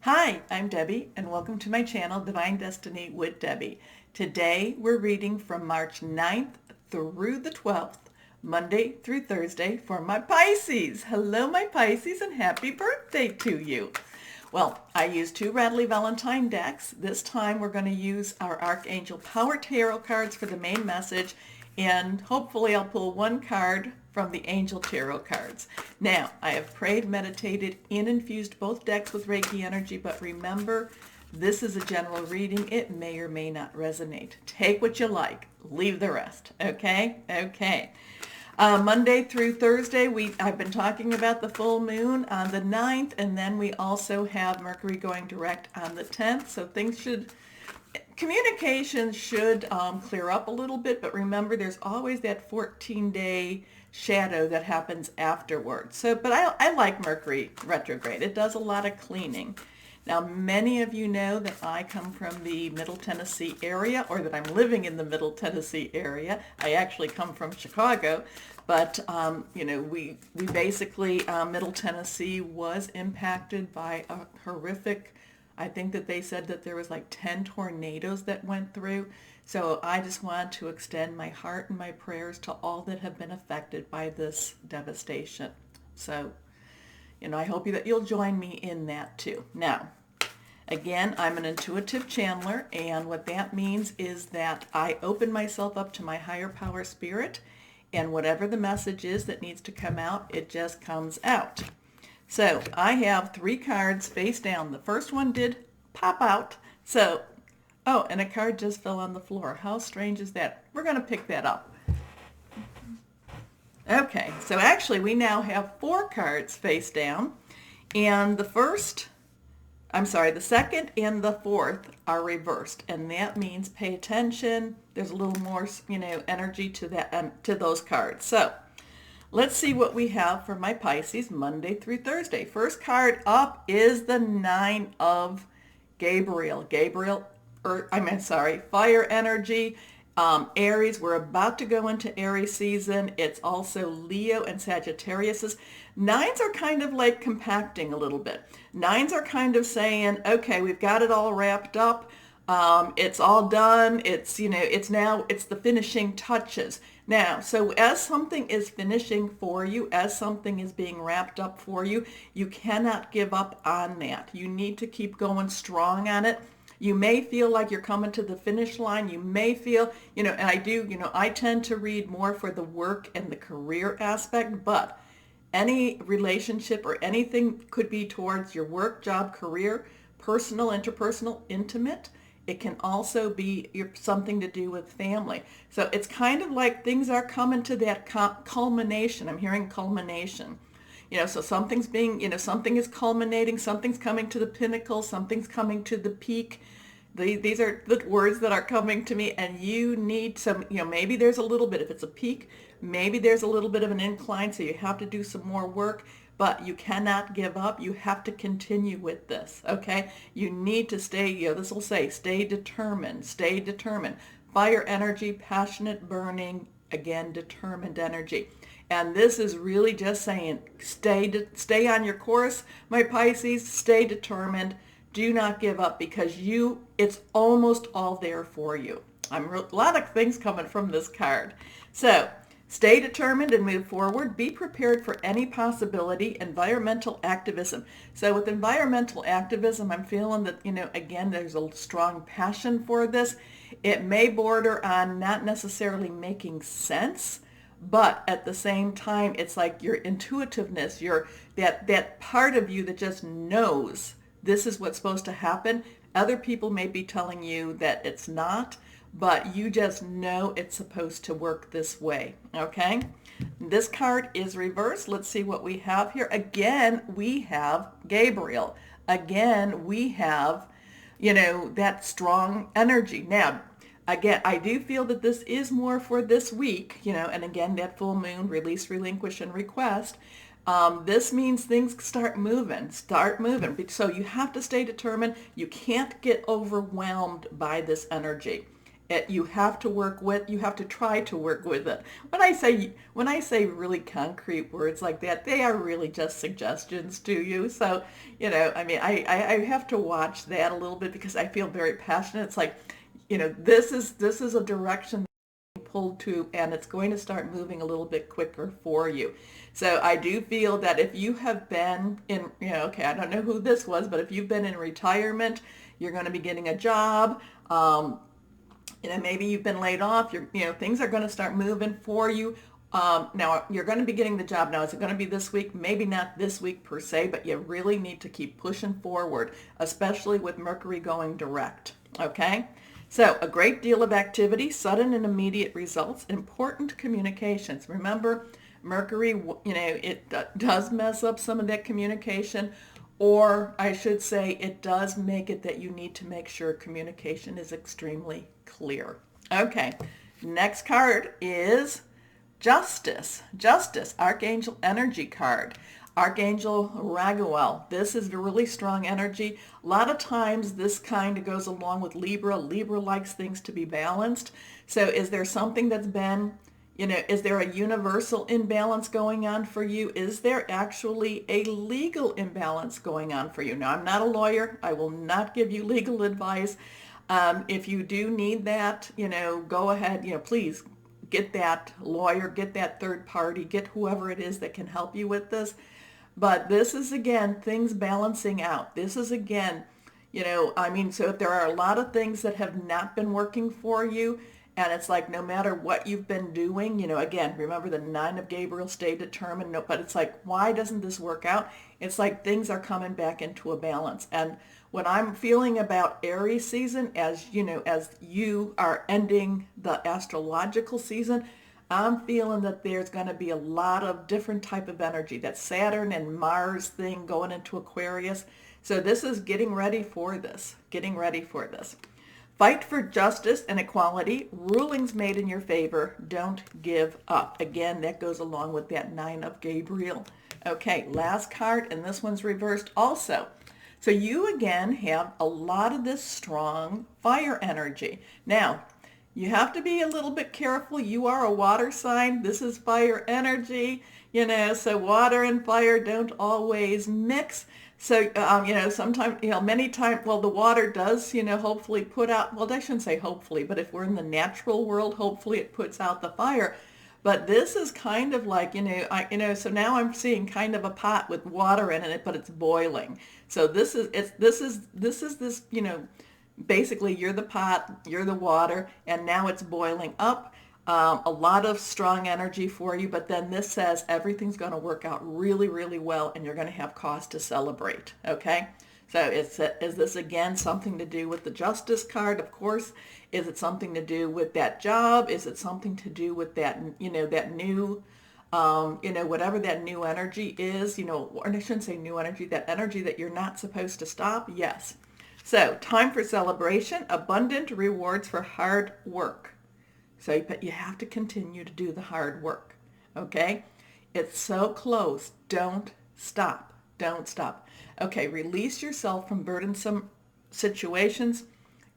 Hi, I'm Debbie, and welcome to my channel, Divine Destiny with Debbie. Today, we're reading from March 9th through the 12th, Monday through Thursday, for my Pisces. Hello, my Pisces, and happy birthday to you. Well, I used two Rattly Valentine decks. This time, we're going to use our Archangel Power Tarot cards for the main message, and hopefully I'll pull one card from the Angel Tarot cards. Now, I have prayed, meditated, and infused both decks with Reiki energy, but remember, this is a general reading. It may or may not resonate. Take what you like. Leave the rest. Okay? Okay. Monday through Thursday, I've been talking about the full moon on the 9th, and then we also have Mercury going direct on the 10th, so communication should clear up a little bit, but remember there's always that 14-day shadow that happens afterwards. But I like Mercury retrograde. It does a lot of cleaning. Now, many of you know that I come from the Middle Tennessee area, or that I'm living in the Middle Tennessee area. I actually come from Chicago, but we basically, Middle Tennessee was impacted by a horrific, I think that they said that there was like 10 tornadoes that went through. So I just want to extend my heart and my prayers to all that have been affected by this devastation. So, I hope that you'll join me in that too. Now, again, I'm an intuitive channeler, and what that means is that I open myself up to my higher power spirit, and whatever the message is that needs to come out, it just comes out. So I have three cards face down. The first one did pop out. And a card just fell on the floor. How strange is that? We're going to pick that up. Okay, so actually we now have four cards face down, and the second and the fourth are reversed, and that means pay attention. There's a little more, energy to that, to those cards. So let's see what we have for my Pisces Monday through Thursday. First card up is the Nine of Gabriel. Fire energy. Aries, we're about to go into Aries season. It's also Leo and Sagittarius. Nines are kind of like compacting a little bit. Nines are kind of saying, okay, we've got it all wrapped up. It's all done. It's the finishing touches. Now, so as something is finishing for you, as something is being wrapped up for you, you cannot give up on that. You need to keep going strong on it. You may feel like you're coming to the finish line. You may feel, and I tend to read more for the work and the career aspect, but any relationship or anything could be towards your work, job, career, personal, interpersonal, intimate. It can also be something to do with family. So it's kind of like things are coming to that culmination. I'm hearing culmination. So something's something is culminating, something's coming to the pinnacle, something's coming to the peak. These are the words that are coming to me, and you need some, maybe there's a little bit, if it's a peak, maybe there's a little bit of an incline, so you have to do some more work, but you cannot give up. You have to continue with this, okay? You need to stay, this will say, stay determined. Fire energy, passionate, burning, again, determined energy. And this is really just saying, stay on your course, my Pisces, stay determined. Do not give up, because it's almost all there for you. A lot of things coming from this card. So stay determined and move forward. Be prepared for any possibility. Environmental activism. So with environmental activism, I'm feeling that, again, there's a strong passion for this. It may border on not necessarily making sense, but at the same time, it's like your intuitiveness, that part of you that just knows this is what's supposed to happen. Other people may be telling you that it's not, but you just know it's supposed to work this way, okay? This card is reversed. Let's see what we have here. Again, we have Gabriel. Again, we have, that strong energy. Now, again, I do feel that this is more for this week, and again, that full moon, release, relinquish, and request. This means things start moving. So you have to stay determined. You can't get overwhelmed by this energy. You have to you have to try to work with it. When I say really concrete words like that, they are really just suggestions to you. So, I mean, I have to watch that a little bit because I feel very passionate. It's like, this is a direction pulled to, and it's going to start moving a little bit quicker for you. So I do feel that if you have been in, okay, I don't know who this was, but if you've been in retirement, you're going to be getting a job. Maybe you've been laid off. Things are going to start moving for you. Now you're going to be getting the job. Now, is it going to be this week? Maybe not this week per se, but you really need to keep pushing forward, especially with Mercury going direct. Okay. So a great deal of activity, sudden and immediate results, important communications. Remember, Mercury, it does mess up some of that communication, or I should say it does make it that you need to make sure communication is extremely clear. Okay, next card is Justice. Justice, Archangel Energy card. Archangel Raguel. This is a really strong energy. A lot of times this kind of goes along with Libra. Libra likes things to be balanced. So is there something that's been, is there a universal imbalance going on for you? Is there actually a legal imbalance going on for you? Now, I'm not a lawyer. I will not give you legal advice. If you do need that, go ahead, please get that lawyer, get that third party, get whoever it is that can help you with this. But this is, again, things balancing out. This is, again, so if there are a lot of things that have not been working for you, and it's like no matter what you've been doing, again, remember the 9 of Gabriel, stay determined. No, but it's like, why doesn't this work out? It's like things are coming back into a balance. And what I'm feeling about Aries season, as you are ending the astrological season, I'm feeling that there's going to be a lot of different type of energy. That Saturn and Mars thing going into Aquarius. So this is getting ready for this. Getting ready for this. Fight for justice and equality. Rulings made in your favor. Don't give up. Again, that goes along with that 9 of Gabriel. Okay, last card, and this one's reversed also. So you again have a lot of this strong fire energy. Now, you have to be a little bit careful. You are a water sign. This is fire energy, so water and fire don't always mix. So, sometimes, many times, well, the water does, hopefully put out, well, I shouldn't say hopefully, but if we're in the natural world, hopefully it puts out the fire. But this is kind of like, so now I'm seeing kind of a pot with water in it, but it's boiling. So this is basically you're the pot, you're the water, and now it's boiling up. A lot of strong energy for you, but then this says everything's going to work out really, really well, and you're going to have cause to celebrate, okay? So is this, again, something to do with the Justice card? Of course. Is it something to do with that job? Is it something to do with that, that new, whatever that new energy is, or I shouldn't say new energy, that energy that you're not supposed to stop? Yes. So time for celebration, abundant rewards for hard work. So, but you have to continue to do the hard work, okay? It's so close. Don't stop. Don't stop. Okay, release yourself from burdensome situations.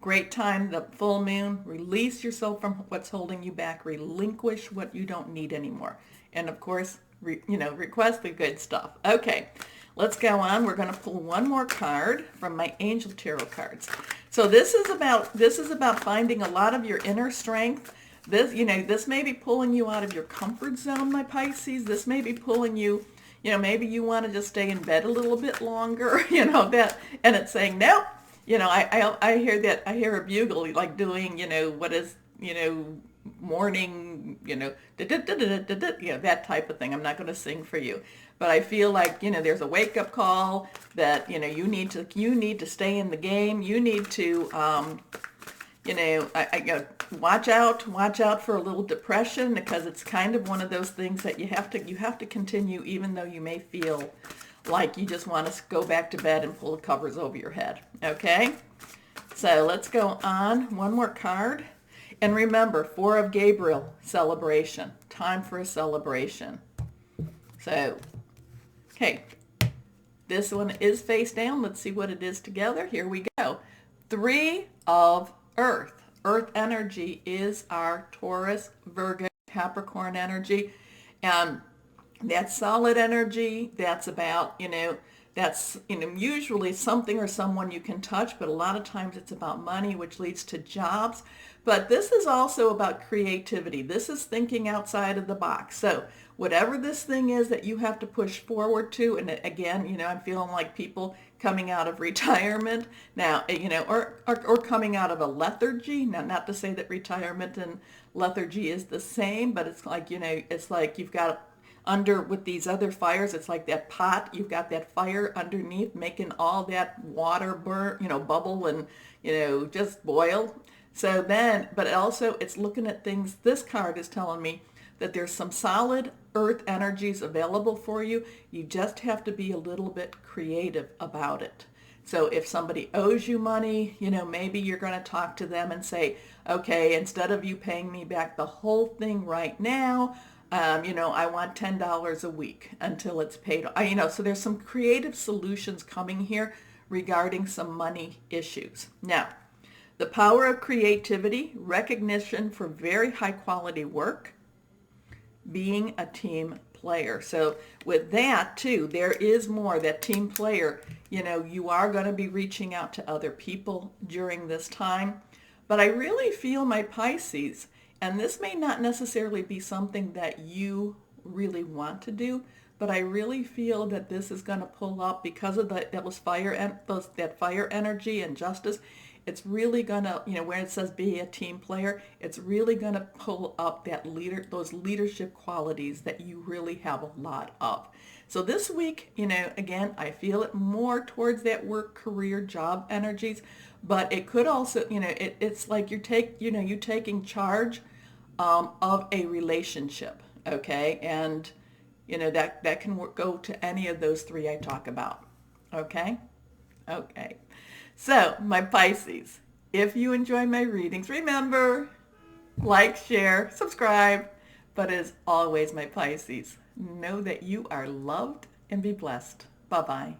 Great time, the full moon. Release yourself from what's holding you back. Relinquish what you don't need anymore. And of course, request the good stuff. Okay, let's go on. We're going to pull one more card from my Angel Tarot cards. So this is about finding a lot of your inner strength. This may be pulling you out of your comfort zone, my Pisces. This may be pulling you, maybe you want to just stay in bed a little bit longer, that, and it's saying, no, I hear that, I hear a bugle like doing, what is, morning, that type of thing. I'm not going to sing for you, but I feel like, there's a wake-up call that, you need to stay in the game. You need to, watch out for a little depression, because it's kind of one of those things that you have to continue, even though you may feel like you just want to go back to bed and pull the covers over your head. Okay, so let's go on. One more card, and remember, 4 of Gabriel, celebration. Time for a celebration. So, okay, this one is face down. Let's see what it is together. Here we go. 3 of Earth. earth energy is our Taurus, Virgo, Capricorn energy. And that solid energy, that's about, that's, usually something or someone you can touch, but a lot of times it's about money, which leads to jobs. But this is also about creativity. This is thinking outside of the box. So whatever this thing is that you have to push forward to, and again, I'm feeling like people coming out of retirement now, or coming out of a lethargy. Now, not to say that retirement and lethargy is the same, but it's like, it's like you've got under with these other fires, it's like that pot, you've got that fire underneath making all that water burn, bubble and, just boil. So then, but also it's looking at things, this card is telling me that there's some solid earth energies available for you. You just have to be a little bit creative about it. So if somebody owes you money, maybe you're going to talk to them and say, okay, instead of you paying me back the whole thing right now, I want $10 a week until it's paid. So there's some creative solutions coming here regarding some money issues. Now, the power of creativity, recognition for very high quality work, being a team player. So with that too, there is more, that team player, you are going to be reaching out to other people during this time. But I really feel, my Pisces, and this may not necessarily be something that you really want to do, but I really feel that this is going to pull up because of that fire energy and justice. It's really going to, where it says be a team player, it's really going to pull up those leadership qualities that you really have a lot of. So this week, again, I feel it more towards that work, career, job energies, but it could also, it's like you taking charge of a relationship, okay? And, that can go to any of those three I talk about, okay? Okay. So, my Pisces, if you enjoy my readings, remember, like, share, subscribe. But as always, my Pisces, know that you are loved and be blessed. Bye-bye.